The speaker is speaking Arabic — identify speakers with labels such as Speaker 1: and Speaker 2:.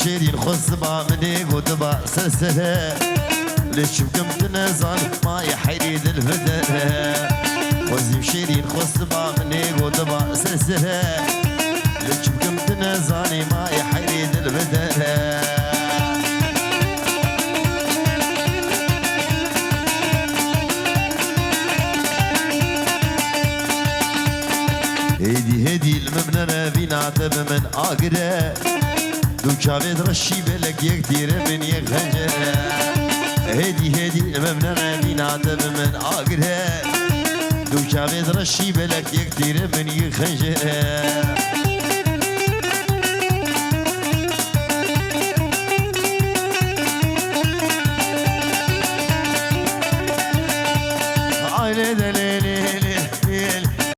Speaker 1: شيرين خصبا مني قدبا سلسلة ليش بكم تنزل ما يحيد الفدرة وزيم شيرين خصبا مني قدبا سلسلة ليش بكم تنزل ما يحيد الفدرة هدي المبنى فينا تب من آقرة دو كابد رشي بلك يكتير من يخجرة هدي المبنى فينا تب من آقرة دو كابد رشي بلك يكتير من يخجرة